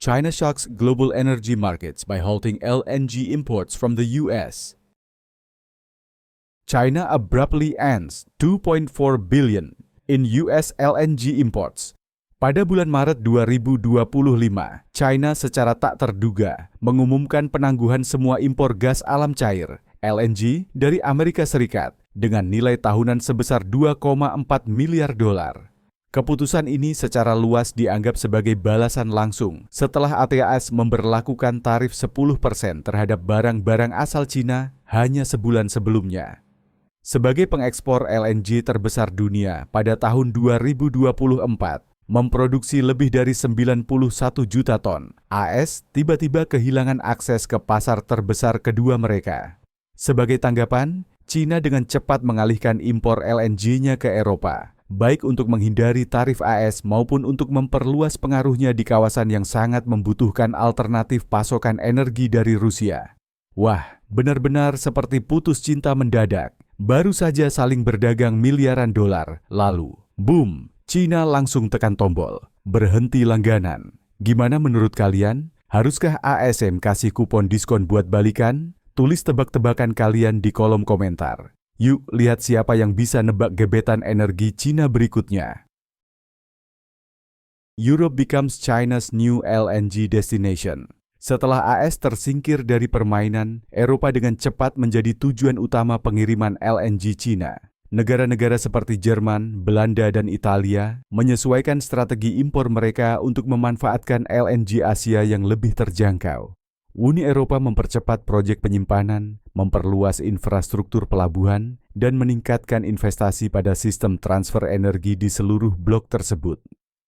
China shocks global energy markets by halting LNG imports from the US. China abruptly ends $2.4 billion in US LNG imports. Pada bulan Maret 2025, China secara tak terduga mengumumkan penangguhan semua impor gas alam cair (LNG) dari Amerika Serikat dengan nilai tahunan sebesar 2,4 miliar dolar. Keputusan ini secara luas dianggap sebagai balasan langsung setelah ATAS memberlakukan tarif 10% terhadap barang-barang asal Cina hanya sebulan sebelumnya. Sebagai pengekspor LNG terbesar dunia pada tahun 2024, memproduksi lebih dari 91 juta ton, AS tiba-tiba kehilangan akses ke pasar terbesar kedua mereka. Sebagai tanggapan, Cina dengan cepat mengalihkan impor LNG-nya ke Eropa, baik untuk menghindari tarif AS maupun untuk memperluas pengaruhnya di kawasan yang sangat membutuhkan alternatif pasokan energi dari Rusia. Wah, benar-benar seperti putus cinta mendadak. Baru saja saling berdagang miliaran dolar, lalu, boom, Cina langsung tekan tombol, berhenti langganan. Gimana menurut kalian? Haruskah ASM kasih kupon diskon buat balikan? Tulis tebak-tebakan kalian di kolom komentar. Yuk lihat siapa yang bisa nebak gebetan energi Cina berikutnya. Europe becomes China's new LNG destination. Setelah AS tersingkir dari permainan, Eropa dengan cepat menjadi tujuan utama pengiriman LNG Cina. Negara-negara seperti Jerman, Belanda, dan Italia menyesuaikan strategi impor mereka untuk memanfaatkan LNG Asia yang lebih terjangkau. Uni Eropa mempercepat proyek penyimpanan, memperluas infrastruktur pelabuhan, dan meningkatkan investasi pada sistem transfer energi di seluruh blok tersebut.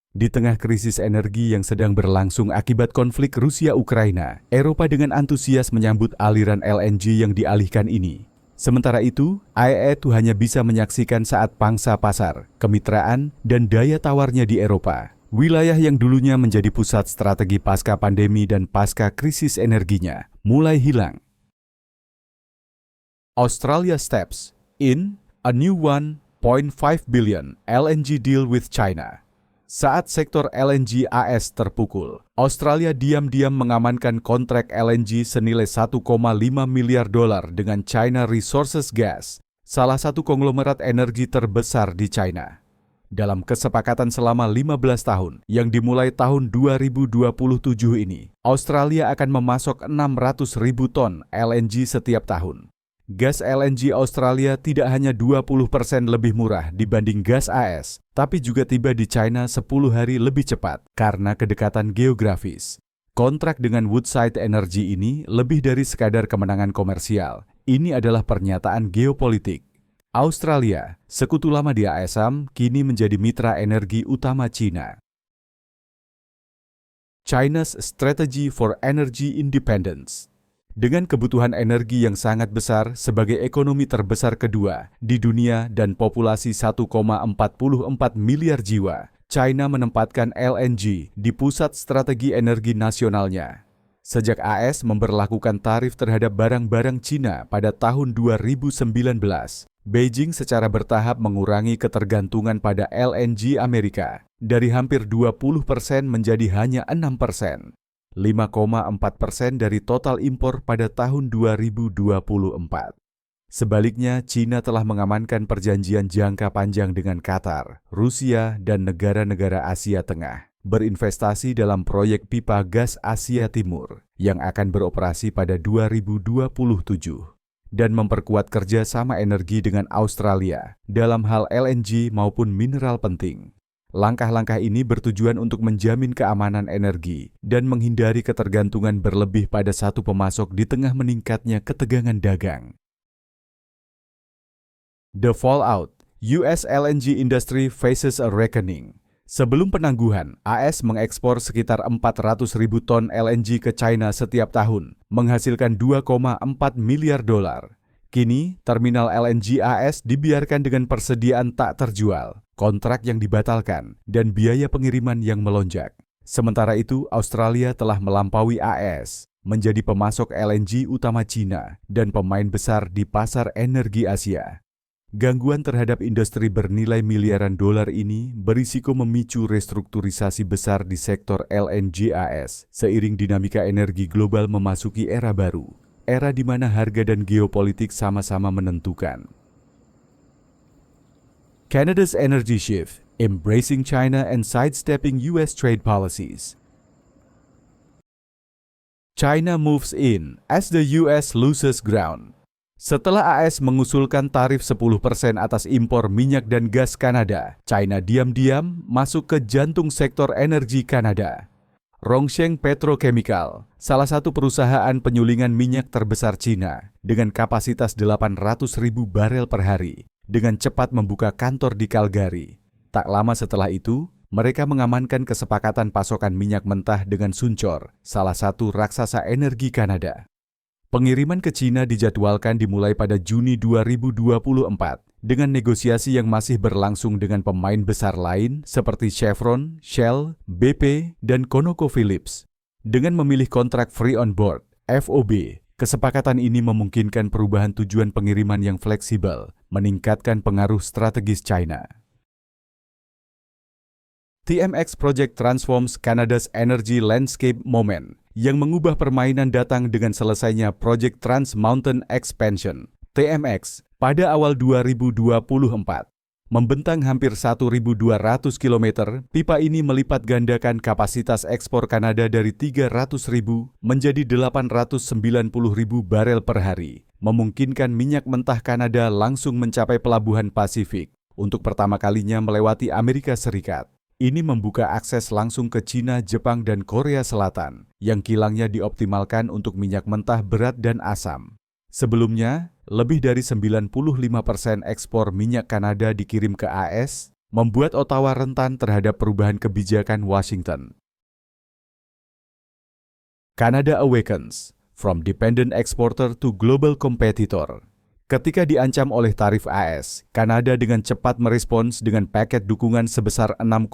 Di tengah krisis energi yang sedang berlangsung akibat konflik Rusia-Ukraina, Eropa dengan antusias menyambut aliran LNG yang dialihkan ini. Sementara itu, AEE itu hanya bisa menyaksikan saat pangsa pasar, kemitraan, dan daya tawarnya di Eropa. Wilayah yang dulunya menjadi pusat strategi pasca pandemi dan pasca krisis energinya, mulai hilang. Australia steps in a new $1.5 billion LNG deal with China. Saat sektor LNG AS terpukul, Australia diam-diam mengamankan kontrak LNG senilai 1,5 miliar dolar dengan China Resources Gas, salah satu konglomerat energi terbesar di China. Dalam kesepakatan selama 15 tahun yang dimulai tahun 2027 ini, Australia akan memasok 600.000 ton LNG setiap tahun. Gas LNG Australia tidak hanya 20% lebih murah dibanding gas AS, tapi juga tiba di China 10 hari lebih cepat karena kedekatan geografis. Kontrak dengan Woodside Energy ini lebih dari sekadar kemenangan komersial. Ini adalah pernyataan geopolitik. Australia, sekutu lama di ASEAN, kini menjadi mitra energi utama China. China's Strategy for Energy Independence. Dengan kebutuhan energi yang sangat besar sebagai ekonomi terbesar kedua di dunia dan populasi 1,44 miliar jiwa, China menempatkan LNG di pusat strategi energi nasionalnya. Sejak AS memberlakukan tarif terhadap barang-barang Cina pada tahun 2019, Beijing secara bertahap mengurangi ketergantungan pada LNG Amerika dari hampir 20% menjadi hanya 6%. 5,4% dari total impor pada tahun 2024. Sebaliknya, China telah mengamankan perjanjian jangka panjang dengan Qatar, Rusia, dan negara-negara Asia Tengah, berinvestasi dalam proyek pipa gas Asia Timur yang akan beroperasi pada 2027, dan memperkuat kerjasama energi dengan Australia dalam hal LNG maupun mineral penting. Langkah-langkah ini bertujuan untuk menjamin keamanan energi dan menghindari ketergantungan berlebih pada satu pemasok di tengah meningkatnya ketegangan dagang. The fallout, US LNG industry faces a reckoning. Sebelum penangguhan, AS mengekspor sekitar 400.000 ton LNG ke China setiap tahun, menghasilkan 2,4 miliar dolar. Kini, terminal LNG AS dibiarkan dengan persediaan tak terjual, kontrak yang dibatalkan, dan biaya pengiriman yang melonjak. Sementara itu, Australia telah melampaui AS, menjadi pemasok LNG utama Cina dan pemain besar di pasar energi Asia. Gangguan terhadap industri bernilai miliaran dolar ini berisiko memicu restrukturisasi besar di sektor LNG AS seiring dinamika energi global memasuki era baru, era di mana harga dan geopolitik sama-sama menentukan. Canada's energy shift, embracing China and sidestepping US trade policies. China moves in as the US loses ground. Setelah AS mengusulkan tarif 10% atas impor minyak dan gas Kanada, China diam-diam masuk ke jantung sektor energi Kanada. Rongsheng Petrochemical, salah satu perusahaan penyulingan minyak terbesar Cina dengan kapasitas 800.000 barel per hari, dengan cepat membuka kantor di Calgary. Tak lama setelah itu, mereka mengamankan kesepakatan pasokan minyak mentah dengan Suncor, salah satu raksasa energi Kanada. Pengiriman ke Cina dijadwalkan dimulai pada Juni 2024 dengan negosiasi yang masih berlangsung dengan pemain besar lain seperti Chevron, Shell, BP, dan ConocoPhillips. Dengan memilih kontrak free on board, FOB, kesepakatan ini memungkinkan perubahan tujuan pengiriman yang fleksibel, meningkatkan pengaruh strategis China. TMX Project transforms Canada's energy landscape moment, yang mengubah permainan datang dengan selesainya Project Trans Mountain Expansion, TMX, pada awal 2024. Membentang hampir 1.200 km, pipa ini melipat gandakan kapasitas ekspor Kanada dari 300.000 menjadi 890.000 barel per hari, memungkinkan minyak mentah Kanada langsung mencapai pelabuhan Pasifik untuk pertama kalinya melewati Amerika Serikat. Ini membuka akses langsung ke Cina, Jepang, dan Korea Selatan yang kilangnya dioptimalkan untuk minyak mentah berat dan asam. Sebelumnya, lebih dari 95% ekspor minyak Kanada dikirim ke AS, membuat Ottawa rentan terhadap perubahan kebijakan Washington. Canada awakens, from dependent exporter to global competitor. Ketika diancam oleh tarif AS, Kanada dengan cepat merespons dengan paket dukungan sebesar 6,5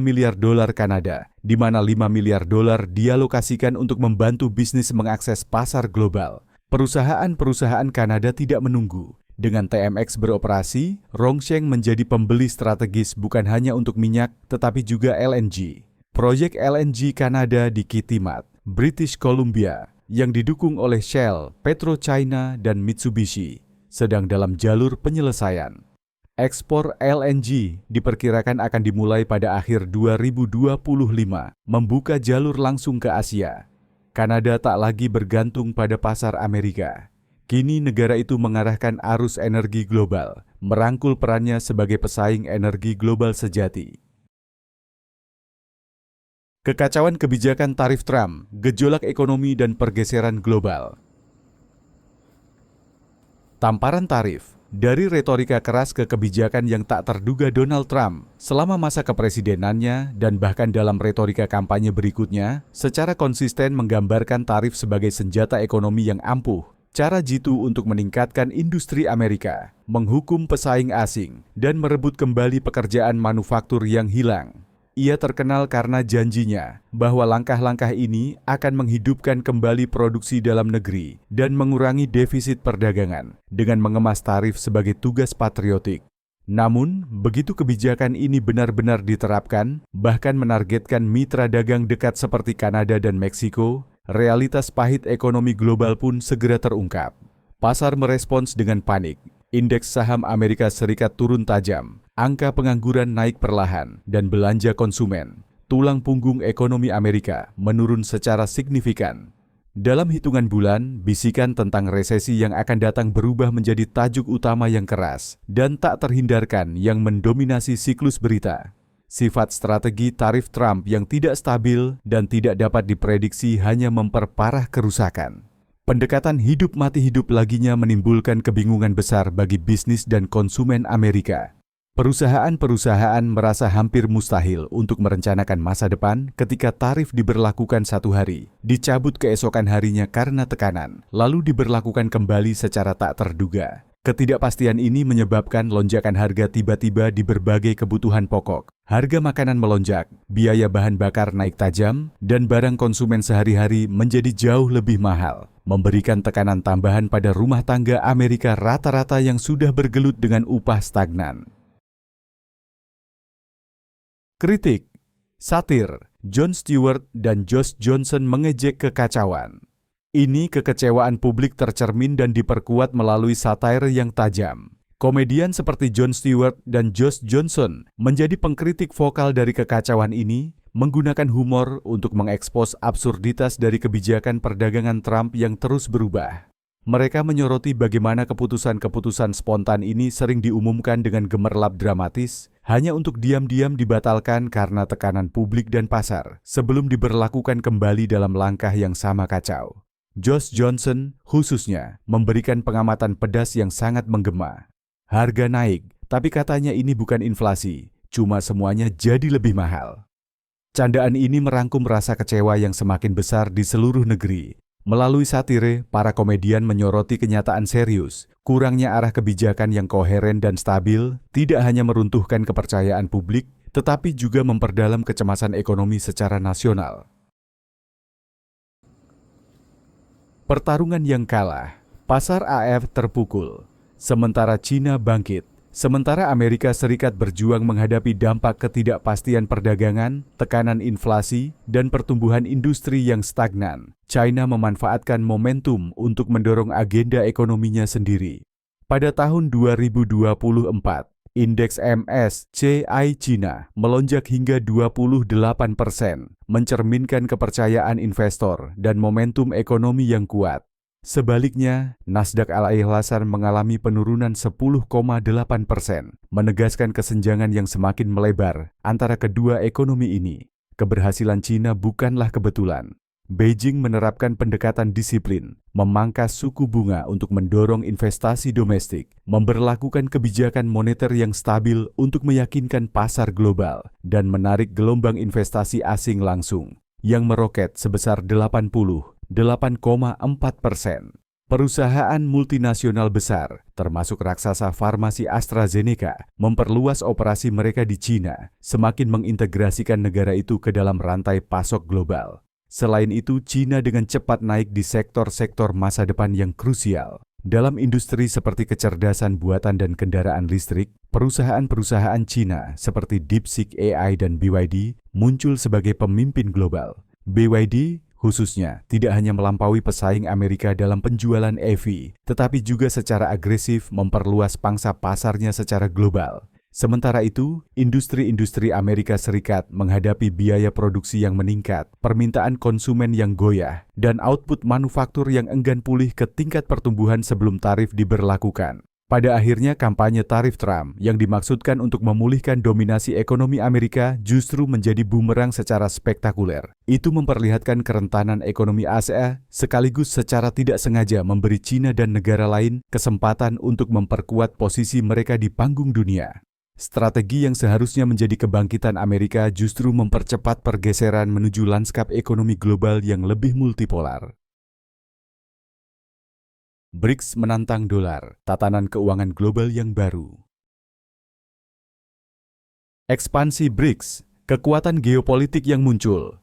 miliar dolar Kanada, di mana 5 miliar dolar dialokasikan untuk membantu bisnis mengakses pasar global. Perusahaan-perusahaan Kanada tidak menunggu. Dengan TMX beroperasi, Rongsheng menjadi pembeli strategis bukan hanya untuk minyak, tetapi juga LNG. Proyek LNG Kanada di Kitimat, British Columbia, yang didukung oleh Shell, PetroChina, dan Mitsubishi, sedang dalam jalur penyelesaian. Ekspor LNG diperkirakan akan dimulai pada akhir 2025, membuka jalur langsung ke Asia. Kanada tak lagi bergantung pada pasar Amerika. Kini negara itu mengarahkan arus energi global, merangkul perannya sebagai pesaing energi global sejati. Kekacauan kebijakan tarif Trump, gejolak ekonomi dan pergeseran global. Tamparan tarif, dari retorika keras ke kebijakan yang tak terduga Donald Trump selama masa kepresidenannya dan bahkan dalam retorika kampanye berikutnya, secara konsisten menggambarkan tarif sebagai senjata ekonomi yang ampuh, cara jitu untuk meningkatkan industri Amerika, menghukum pesaing asing, dan merebut kembali pekerjaan manufaktur yang hilang. Ia terkenal karena janjinya bahwa langkah-langkah ini akan menghidupkan kembali produksi dalam negeri dan mengurangi defisit perdagangan dengan mengemas tarif sebagai tugas patriotik. Namun, begitu kebijakan ini benar-benar diterapkan, bahkan menargetkan mitra dagang dekat seperti Kanada dan Meksiko, realitas pahit ekonomi global pun segera terungkap. Pasar merespons dengan panik. Indeks saham Amerika Serikat turun tajam, angka pengangguran naik perlahan, dan belanja konsumen, tulang punggung ekonomi Amerika, menurun secara signifikan. Dalam hitungan bulan, bisikan tentang resesi yang akan datang berubah menjadi tajuk utama yang keras dan tak terhindarkan yang mendominasi siklus berita. Sifat strategi tarif Trump yang tidak stabil dan tidak dapat diprediksi hanya memperparah kerusakan. Pendekatan hidup mati hidup laginya menimbulkan kebingungan besar bagi bisnis dan konsumen Amerika. Perusahaan-perusahaan merasa hampir mustahil untuk merencanakan masa depan ketika tarif diberlakukan satu hari, dicabut keesokan harinya karena tekanan, lalu diberlakukan kembali secara tak terduga. Ketidakpastian ini menyebabkan lonjakan harga tiba-tiba di berbagai kebutuhan pokok. Harga makanan melonjak, biaya bahan bakar naik tajam, dan barang konsumen sehari-hari menjadi jauh lebih mahal, memberikan tekanan tambahan pada rumah tangga Amerika rata-rata yang sudah bergelut dengan upah stagnan. Kritik, satir, Jon Stewart dan Josh Johnson mengejek kekacauan. Ini kekecewaan publik tercermin dan diperkuat melalui satair yang tajam. Komedian seperti Jon Stewart dan Josh Johnson menjadi pengkritik vokal dari kekacauan ini, menggunakan humor untuk mengekspos absurditas dari kebijakan perdagangan Trump yang terus berubah. Mereka menyoroti bagaimana keputusan-keputusan spontan ini sering diumumkan dengan gemerlap dramatis, hanya untuk diam-diam dibatalkan karena tekanan publik dan pasar, sebelum diberlakukan kembali dalam langkah yang sama kacau. Josh Johnson, khususnya, memberikan pengamatan pedas yang sangat menggema. Harga naik, tapi katanya ini bukan inflasi, cuma semuanya jadi lebih mahal. Candaan ini merangkum rasa kecewa yang semakin besar di seluruh negeri. Melalui satire, para komedian menyoroti kenyataan serius, kurangnya arah kebijakan yang koheren dan stabil, tidak hanya meruntuhkan kepercayaan publik, tetapi juga memperdalam kecemasan ekonomi secara nasional. Pertarungan yang kalah, pasar AF terpukul, sementara China bangkit, sementara Amerika Serikat berjuang menghadapi dampak ketidakpastian perdagangan, tekanan inflasi, dan pertumbuhan industri yang stagnan. China memanfaatkan momentum untuk mendorong agenda ekonominya sendiri. Pada tahun 2024, indeks MSCI China melonjak hingga 28%, mencerminkan kepercayaan investor dan momentum ekonomi yang kuat. Sebaliknya, Nasdaq Al-Ihlassan mengalami penurunan 10,8%, menegaskan kesenjangan yang semakin melebar antara kedua ekonomi ini. Keberhasilan China bukanlah kebetulan. Beijing menerapkan pendekatan disiplin, memangkas suku bunga untuk mendorong investasi domestik, memberlakukan kebijakan moneter yang stabil untuk meyakinkan pasar global, dan menarik gelombang investasi asing langsung, yang meroket sebesar 88,4%. Perusahaan multinasional besar, termasuk raksasa farmasi AstraZeneca, memperluas operasi mereka di China, semakin mengintegrasikan negara itu ke dalam rantai pasok global. Selain itu, China dengan cepat naik di sektor-sektor masa depan yang krusial. Dalam industri seperti kecerdasan buatan dan kendaraan listrik, perusahaan-perusahaan China seperti DeepSeek AI dan BYD muncul sebagai pemimpin global. BYD khususnya tidak hanya melampaui pesaing Amerika dalam penjualan EV, tetapi juga secara agresif memperluas pangsa pasarnya secara global. Sementara itu, industri-industri Amerika Serikat menghadapi biaya produksi yang meningkat, permintaan konsumen yang goyah, dan output manufaktur yang enggan pulih ke tingkat pertumbuhan sebelum tarif diberlakukan. Pada akhirnya, kampanye tarif Trump yang dimaksudkan untuk memulihkan dominasi ekonomi Amerika justru menjadi bumerang secara spektakuler. Itu memperlihatkan kerentanan ekonomi Asia, sekaligus secara tidak sengaja memberi China dan negara lain kesempatan untuk memperkuat posisi mereka di panggung dunia. Strategi yang seharusnya menjadi kebangkitan Amerika justru mempercepat pergeseran menuju lanskap ekonomi global yang lebih multipolar. BRICS menantang dolar, tatanan keuangan global yang baru. Ekspansi BRICS, kekuatan geopolitik yang muncul.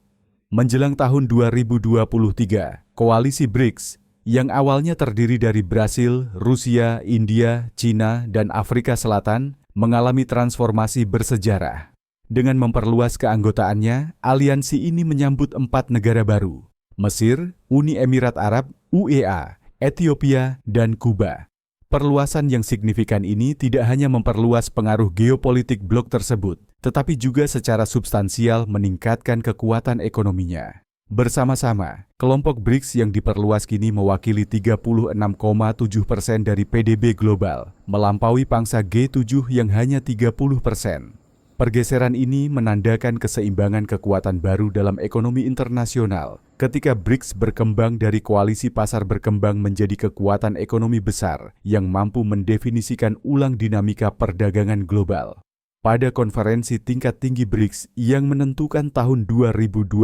Menjelang tahun 2023, koalisi BRICS yang awalnya terdiri dari Brasil, Rusia, India, China, dan Afrika Selatan mengalami transformasi bersejarah. Dengan memperluas keanggotaannya, aliansi ini menyambut 4 negara baru: Mesir, Uni Emirat Arab, UEA, Ethiopia, dan Kuba. Perluasan yang signifikan ini tidak hanya memperluas pengaruh geopolitik blok tersebut, tetapi juga secara substansial meningkatkan kekuatan ekonominya. Bersama-sama, kelompok BRICS yang diperluas kini mewakili 36,7% dari PDB global, melampaui pangsa G7 yang hanya 30%. Pergeseran ini menandakan keseimbangan kekuatan baru dalam ekonomi internasional, ketika BRICS berkembang dari koalisi pasar berkembang menjadi kekuatan ekonomi besar yang mampu mendefinisikan ulang dinamika perdagangan global. Pada konferensi tingkat tinggi BRICS yang menentukan tahun 2024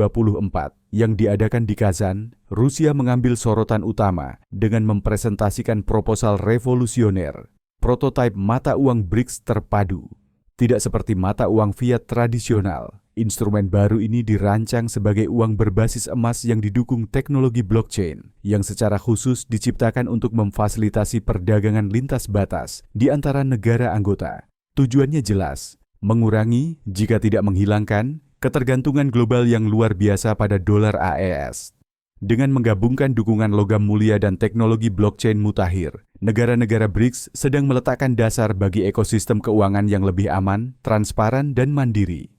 yang diadakan di Kazan, Rusia mengambil sorotan utama dengan mempresentasikan proposal revolusioner, prototipe mata uang BRICS terpadu. Tidak seperti mata uang fiat tradisional, instrumen baru ini dirancang sebagai uang berbasis emas yang didukung teknologi blockchain yang secara khusus diciptakan untuk memfasilitasi perdagangan lintas batas di antara negara anggota. Tujuannya jelas, mengurangi, jika tidak menghilangkan, ketergantungan global yang luar biasa pada dolar AES. Dengan menggabungkan dukungan logam mulia dan teknologi blockchain mutakhir, negara-negara BRICS sedang meletakkan dasar bagi ekosistem keuangan yang lebih aman, transparan, dan mandiri.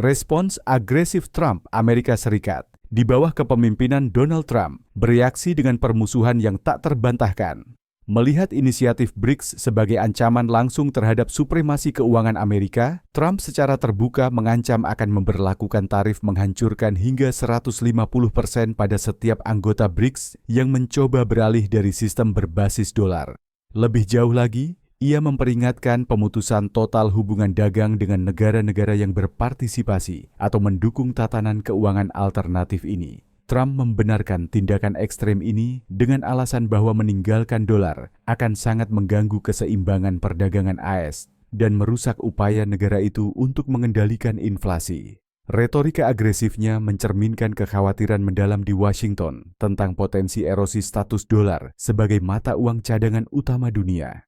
Respons agresif Trump Amerika Serikat di bawah kepemimpinan Donald Trump bereaksi dengan permusuhan yang tak terbantahkan. Melihat inisiatif BRICS sebagai ancaman langsung terhadap supremasi keuangan Amerika, Trump secara terbuka mengancam akan memberlakukan tarif menghancurkan hingga 150% pada setiap anggota BRICS yang mencoba beralih dari sistem berbasis dolar. Lebih jauh lagi, ia memperingatkan pemutusan total hubungan dagang dengan negara-negara yang berpartisipasi atau mendukung tatanan keuangan alternatif ini. Trump membenarkan tindakan ekstrem ini dengan alasan bahwa meninggalkan dolar akan sangat mengganggu keseimbangan perdagangan AS dan merusak upaya negara itu untuk mengendalikan inflasi. Retorika agresifnya mencerminkan kekhawatiran mendalam di Washington tentang potensi erosi status dolar sebagai mata uang cadangan utama dunia.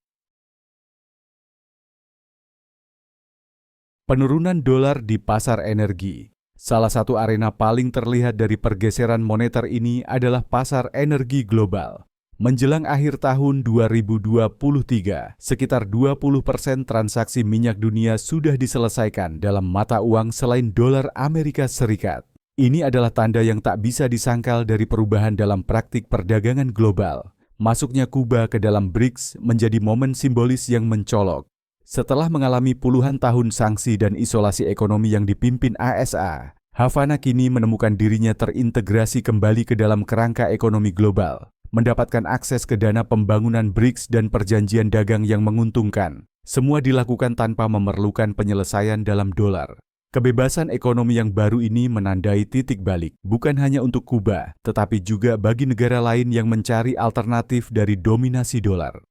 Penurunan dolar di pasar energi. Salah satu arena paling terlihat dari pergeseran moneter ini adalah pasar energi global. Menjelang akhir tahun 2023, sekitar 20% transaksi minyak dunia sudah diselesaikan dalam mata uang selain dolar Amerika Serikat. Ini adalah tanda yang tak bisa disangkal dari perubahan dalam praktik perdagangan global. Masuknya Kuba ke dalam BRICS menjadi momen simbolis yang mencolok. Setelah mengalami puluhan tahun sanksi dan isolasi ekonomi yang dipimpin ASA, Havana kini menemukan dirinya terintegrasi kembali ke dalam kerangka ekonomi global, mendapatkan akses ke dana pembangunan BRICS dan perjanjian dagang yang menguntungkan. Semua dilakukan tanpa memerlukan penyelesaian dalam dolar. Kebebasan ekonomi yang baru ini menandai titik balik, bukan hanya untuk Kuba, tetapi juga bagi negara lain yang mencari alternatif dari dominasi dolar.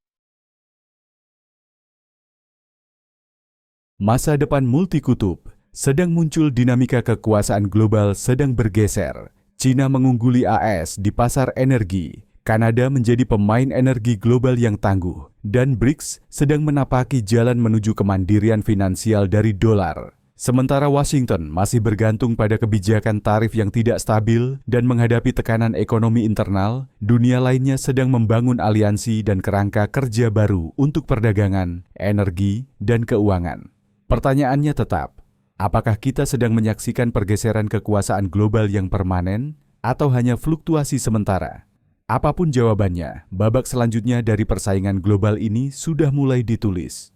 Masa depan multikutub, sedang muncul dinamika kekuasaan global sedang bergeser. China mengungguli AS di pasar energi, Kanada menjadi pemain energi global yang tangguh, dan BRICS sedang menapaki jalan menuju kemandirian finansial dari dolar. Sementara Washington masih bergantung pada kebijakan tarif yang tidak stabil dan menghadapi tekanan ekonomi internal, dunia lainnya sedang membangun aliansi dan kerangka kerja baru untuk perdagangan, energi, dan keuangan. Pertanyaannya tetap, apakah kita sedang menyaksikan pergeseran kekuasaan global yang permanen atau hanya fluktuasi sementara? Apapun jawabannya, babak selanjutnya dari persaingan global ini sudah mulai ditulis.